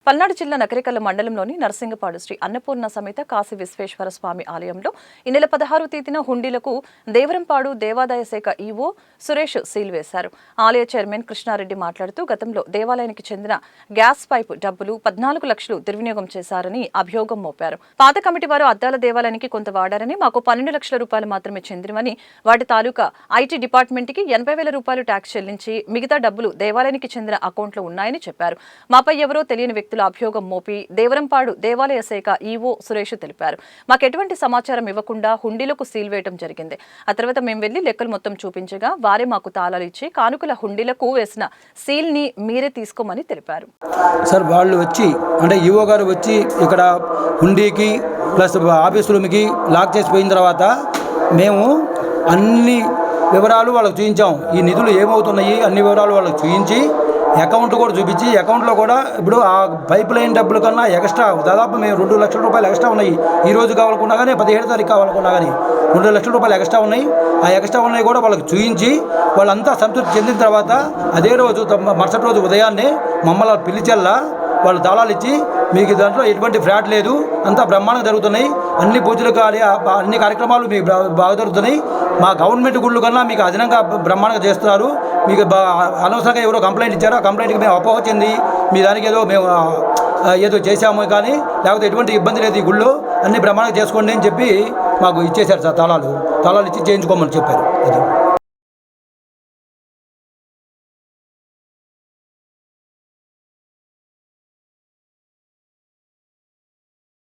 పల్నాడు జిల్లా నకరికల్ల మండలంలోని నరసింగపాడు శ్రీ అన్నపూర్ణ సమేత కాశీ విశ్వేశ్వర స్వామి ఆలయంలో ఈ నెల 16వ తేదీన హుండీలకు దేవరంపాడు దేవాదాయ శాఖ ఈవో సురేష్ సీల్ వేశారు. ఆలయ చైర్మన్ కృష్ణారెడ్డి మాట్లాడుతూ గతంలో దేవాలయానికి చెందిన గ్యాస్ పైపు డబ్బులు 14 లక్షలు దుర్వినియోగం చేశారని అభియోగం మోపారు. పాత కమిటీ వారు అద్దాల దేవాలయానికి కొంత వాడారని, మాకు 12 లక్షల రూపాయలు మాత్రమే చెందినవని, వాటి తాలూకా ఐటీ డిపార్ట్మెంట్కి 80,000 రూపాయలు ట్యాక్స్ చెల్లించి మిగతా డబ్బులు దేవాలయానికి చెందిన అకౌంట్లో ఉన్నాయని చెప్పారు. మాపై ఎవరో తెలియని వ్యక్తులు అభియోగం మోపి దేవరంపాడు దేవాలయ శాఖ ఈవో సురేష్ తెలిపారు. మాకు ఎటువంటి సమాచారం ఇవ్వకుండా హుండీలకు సీల్ వేయడం జరిగింది. ఆ తర్వాత మేము వెళ్లి లెక్కలు మొత్తం చూపించగా వారే మాకు తాళాలు ఇచ్చి కానుకల హుండీలకు వేసిన సీల్ ని మీరే తీసుకోమని తెలిపారు. సార్ వాళ్ళు వచ్చి అంటే ఈవో గారు వచ్చి ఇక్కడ హుండీకి ప్లస్ ఆఫీస్ రూమ్కి లాక్ చేసిపోయిన తర్వాత మేము అన్ని వివరాలు వాళ్ళకి చూపించాం. ఈ నిధులు ఏమవుతున్నాయి అన్ని వివరాలు వాళ్ళకి చూపించి అకౌంట్ కూడా చూపించి అకౌంట్లో కూడా ఇప్పుడు ఆ పైప్ లైన్ డబ్బుల కన్నా ఎక్స్ట్రా దాదాపు మేము 2 లక్షల రూపాయలు ఎక్స్ట్రా ఉన్నాయి. ఈ రోజు కావాలనుకున్నా కానీ 17వ తారీఖు కావాలనుకున్నా కానీ 2 లక్షల రూపాయలు ఎక్స్ట్రా ఉన్నాయి. ఆ ఎక్స్ట్రా ఉన్నాయి కూడా వాళ్ళకి చూపించి వాళ్ళంతా సంతృప్తి చెందిన తర్వాత అదే రోజు మరుసటి రోజు ఉదయాన్నే మమ్మల్ని పిలిచెల్లా వాళ్ళు తాళాలు ఇచ్చి మీకు దాంట్లో ఎటువంటి ఫ్రాడ్ లేదు, అంతా బ్రహ్మాండంగా జరుగుతున్నాయి, అన్ని పూజలు అన్ని కార్యక్రమాలు మీకు బాగా జరుగుతున్నాయి, మా గవర్నమెంట్ గుళ్ళు కన్నా మీకు అదనంగా బ్రహ్మాండంగా చేస్తున్నారు, మీకు అనవసరంగా ఎవరో కంప్లైంట్ ఇచ్చారో ఆ కంప్లైంట్కి మేము అపోహ చెంది మీ దానికి ఏదో చేశాము కానీ లేకపోతే ఎటువంటి ఇబ్బంది లేదు, ఈ గుళ్ళు అన్ని బ్రహ్మాండంగా చేసుకోండి అని చెప్పి మాకు ఇచ్చేశారు సార్. తాళాలు ఇచ్చి చేయించుకోమని చెప్పారు. అది